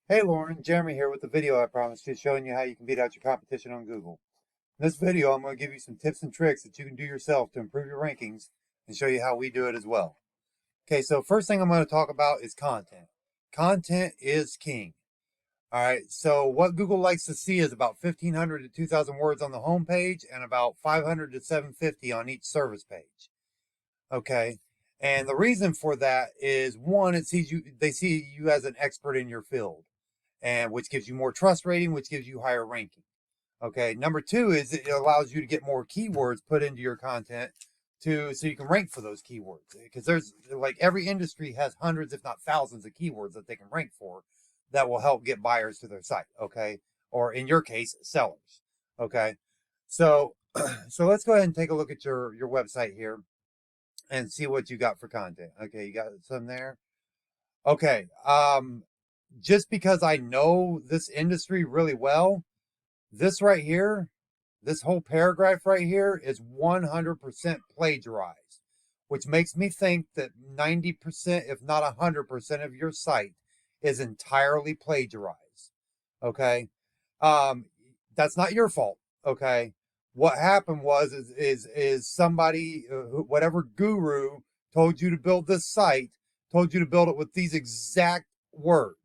Hey Lauren, Jeremy here with the video I promised you, showing you how you can beat out your competition on Google. In this video, I'm going to give you some tips and tricks that you can do yourself to improve your rankings and show you how we do it as well. Okay, so first thing I'm going to talk about is content. Content is king. All right, so what Google likes to see is about 1,500 to 2,000 words on the home page and about 500 to 750 on each service page. Okay, and the reason for that is one, they see you as an expert in your field, and which gives you more trust rating, which gives you higher ranking. Okay. Number two is it allows you to get more keywords put into your content so you can rank for those keywords. Because there's like every industry has hundreds, if not thousands, of keywords that they can rank for that will help get buyers to their site. Okay. Or in your case, sellers. Okay. So so let's go ahead and take a look at your website here and see what you got for content. Okay, you got some there. Okay. Just because I know this industry really well, this right here, this whole paragraph right here is 100% plagiarized, which makes me think that 90%, if not 100% of your site is entirely plagiarized. Okay. Um, that's not your fault. Okay. What happened is somebody, whatever guru told you to build this site, told you to build it with these exact words.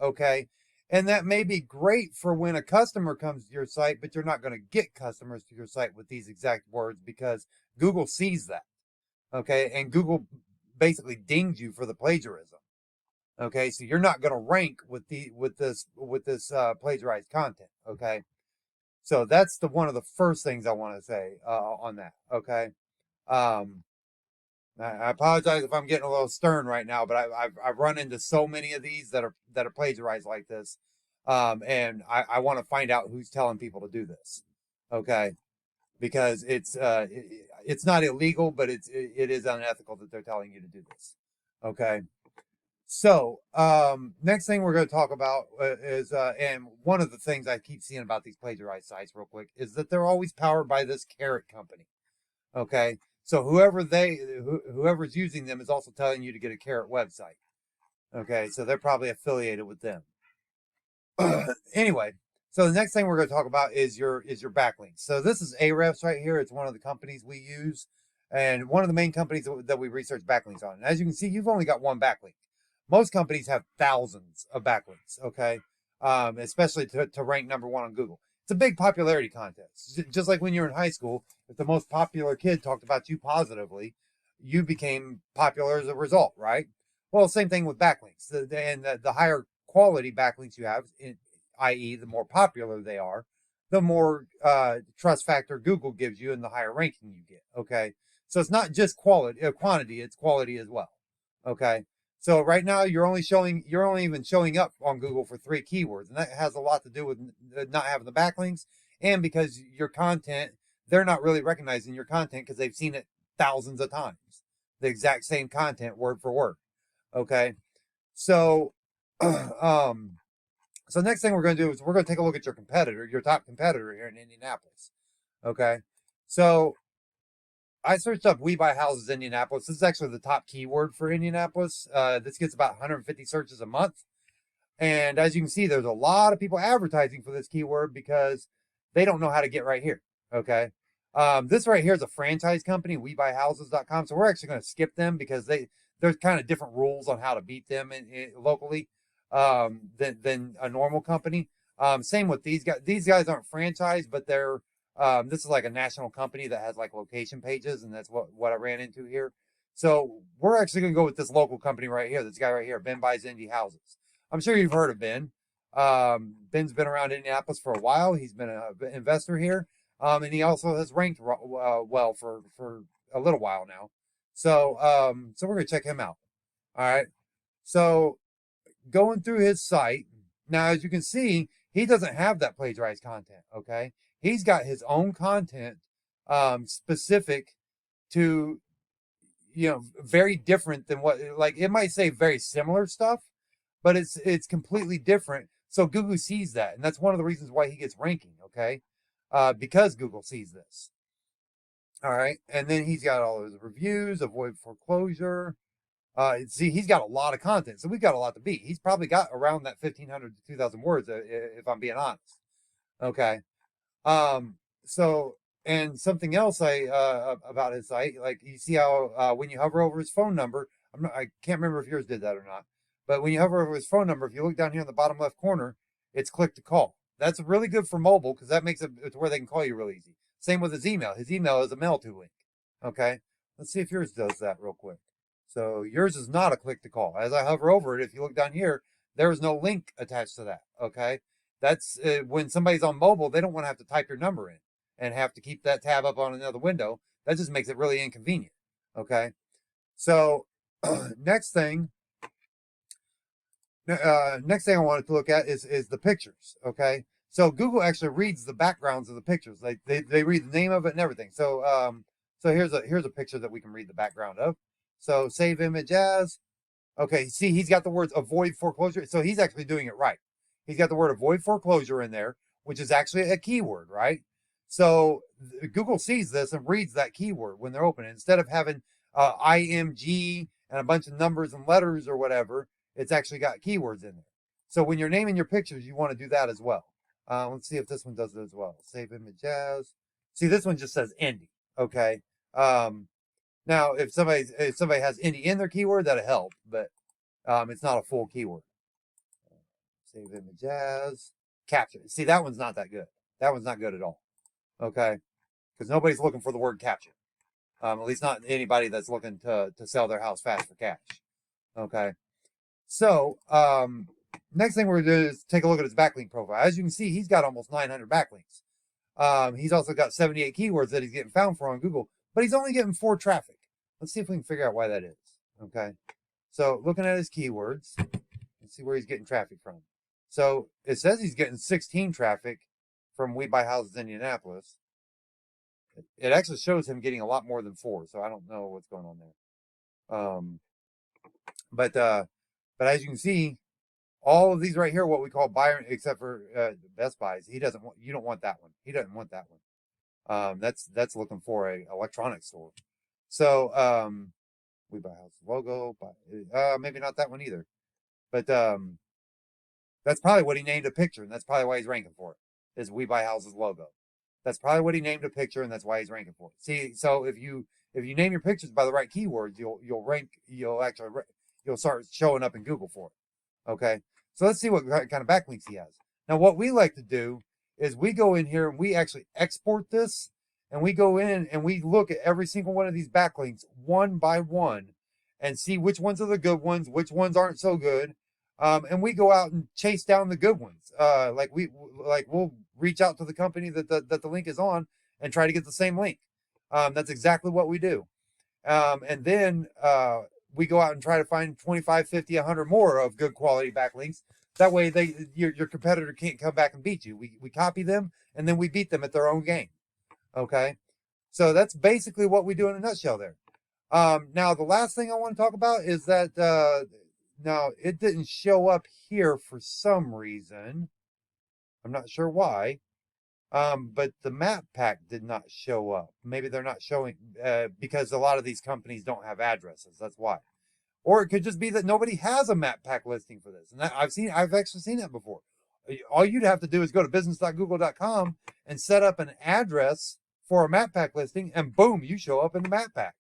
Okay. And that may be great for when a customer comes to your site, but you're not going to get customers to your site with these exact words because Google sees that. Okay. And Google basically dings you for the plagiarism. Okay. So you're not going to rank with this plagiarized content. Okay. So that's one of the first things I want to say, on that. Okay. Um, I apologize if I'm getting a little stern right now, but I've run into so many of these that are plagiarized like this, and I want to find out who's telling people to do this, okay? Because it's not illegal, but it is unethical that they're telling you to do this, okay? So next thing we're going to talk about is and one of the things I keep seeing about these plagiarized sites, real quick, is that they're always powered by this carrot company. Okay. So whoever's using them is also telling you to get a carrot website. Okay. So they're probably affiliated with them. Anyway, so the next thing we're going to talk about is your backlinks. So this is Ahrefs right here. It's one of the companies we use and one of the main companies that we research backlinks on. And as you can see, you've only got one backlink. Most companies have thousands of backlinks. Okay. Especially to rank number one on Google. It's a big popularity contest. Just like when you were in high school, if the most popular kid talked about you positively, you became popular as a result, right? Well, same thing with backlinks. The higher quality backlinks you have, i.e., the more popular they are, the more trust factor Google gives you and the higher ranking you get. Okay. So it's not just quantity, it's quality as well. Okay. So right now you're only even showing up on Google for 3 keywords, and that has a lot to do with not having the backlinks, and because your content, they're not really recognizing your content because they've seen it thousands of times, the exact same content word for word. Okay, so um, so next thing we're going to do is we're going to take a look at your top competitor here in Indianapolis. Okay, so I searched up "We Buy Houses Indianapolis." This is actually the top keyword for Indianapolis. This gets about 150 searches a month. And as you can see, there's a lot of people advertising for this keyword because they don't know how to get right here. Okay. This right here is a franchise company, WeBuyHouses.com. So we're actually going to skip them because there's kind of different rules on how to beat them locally than a normal company. Same with these guys. These guys aren't franchised, but this is like a national company that has like location pages, and that's what I ran into here. So we're actually going to go with this local company right here. This guy right here, Ben Buys Indie Houses. I'm sure you've heard of Ben. Ben's been around Indianapolis for a while. He's been an investor here, and he also has ranked well for a little while now. So we're gonna check him out. All right. So going through his site now, as you can see, he doesn't have that plagiarized content. Okay, he's got his own content specific to very different than what, like, it might say very similar stuff, but it's completely different. So Google sees that, and that's one of the reasons why he gets ranking. Okay, because Google sees this. All right, and then he's got all his reviews, avoid foreclosure. See, he's got a lot of content, so we've got a lot to beat. He's probably got around that 1,500 to 2,000 words, if I'm being honest. Okay. Um, so, and something else about his site, like you see how when you hover over his phone number, I can't remember if yours did that or not, but when you hover over his phone number, if you look down here in the bottom left corner, it's click to call. That's really good for mobile because that makes it to where they can call you real easy. Same with his email. His email is a mail to link. Okay. Let's see if yours does that real quick. So yours is not a click to call. As I hover over it, if you look down here, there is no link attached to that. Okay. That's when somebody's on mobile, they don't want to have to type your number in and have to keep that tab up on another window. That just makes it really inconvenient. Okay. So next thing I wanted to look at is the pictures. Okay. So Google actually reads the backgrounds of the pictures. They read the name of it and everything. So here's a picture that we can read the background of. So save image as. Okay, see, he's got the words avoid foreclosure. So he's actually doing it right. He's got the word avoid foreclosure in there, which is actually a keyword, right? So Google sees this and reads that keyword when they're opening. Instead of having IMG and a bunch of numbers and letters or whatever, it's actually got keywords in there. So when you're naming your pictures, you want to do that as well. Let's see if this one does it as well. Save image as. See, this one just says Indy. Okay. Now, if somebody has Indy in their keyword, that'll help, but it's not a full keyword. Save image as. Capture. See, that one's not that good. That one's not good at all. Okay, because nobody's looking for the word capture. At least not anybody that's looking to sell their house fast for cash. Okay. So, next thing we're going to do is take a look at his backlink profile. As you can see, he's got almost 900 backlinks. He's also got 78 keywords that he's getting found for on Google, but he's only getting 4 traffic. Let's see if we can figure out why that is. Okay. So looking at his keywords, let's see where he's getting traffic from. So it says he's getting 16 traffic from We Buy Houses Indianapolis. It actually shows him getting a lot more than 4, so I don't know what's going on there. But as you can see, all of these right here, what we call buyer, except for Best Buys, he doesn't want. You don't want that one. He doesn't want that one. That's looking for a electronics store. So We Buy Houses logo, but maybe not that one either. But that's probably what he named a picture, and that's probably why he's ranking for it. Is We Buy Houses logo. That's probably what he named a picture, and that's why he's ranking for it. See, so if you name your pictures by the right keywords, you'll start showing up in Google for it. Okay, so let's see what kind of backlinks he has. Now, what we like to do is we go in here and we actually export this, and we go in and we look at every single one of these backlinks one by one, and see which ones are the good ones, which ones aren't so good. And we go out and chase down the good ones. We'll reach out to the company that the link is on and try to get the same link. That's exactly what we do. And then we go out and try to find 25, 50, 100 more of good quality backlinks. That way your competitor can't come back and beat you. We copy them and then we beat them at their own game. Okay. So that's basically what we do in a nutshell there. Now the last thing I want to talk about is that, now, it didn't show up here for some reason. I'm not sure why. But the map pack did not show up. Maybe they're not showing because a lot of these companies don't have addresses. That's why. Or it could just be that nobody has a map pack listing for this. And I've actually seen that before. All you'd have to do is go to business.google.com and set up an address for a map pack listing, and boom, you show up in the map pack.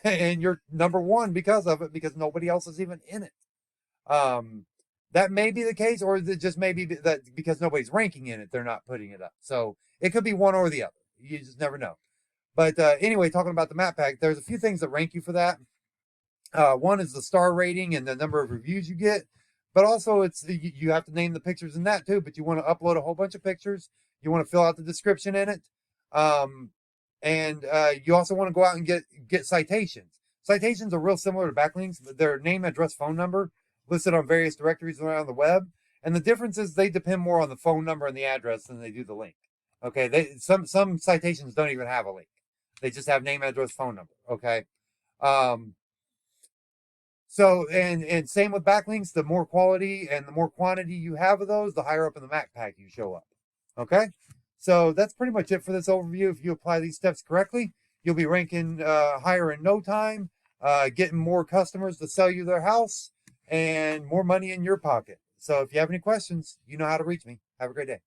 And you're number one because of it, because nobody else is even in it. That may be the case, or it just may be that because nobody's ranking in it, they're not putting it up. So it could be one or the other. You just never know. But anyway, talking about the map pack, there's a few things that rank you for that. One is the star rating and the number of reviews you get, but also you have to name the pictures in that too. But you want to upload a whole bunch of pictures. You want to fill out the description in it. And you also want to go out and get citations. Citations are real similar to backlinks, but they're name, address, phone number listed on various directories around the web. And the difference is they depend more on the phone number and the address than they do the link. Okay, some citations don't even have a link. They just have name, address, phone number. Okay. So, and same with backlinks, the more quality and the more quantity you have of those, the higher up in the map pack you show up. Okay. So that's pretty much it for this overview. If you apply these steps correctly, you'll be ranking higher in no time. getting more customers to sell you their house and more money in your pocket. So if you have any questions, you know how to reach me. Have a great day.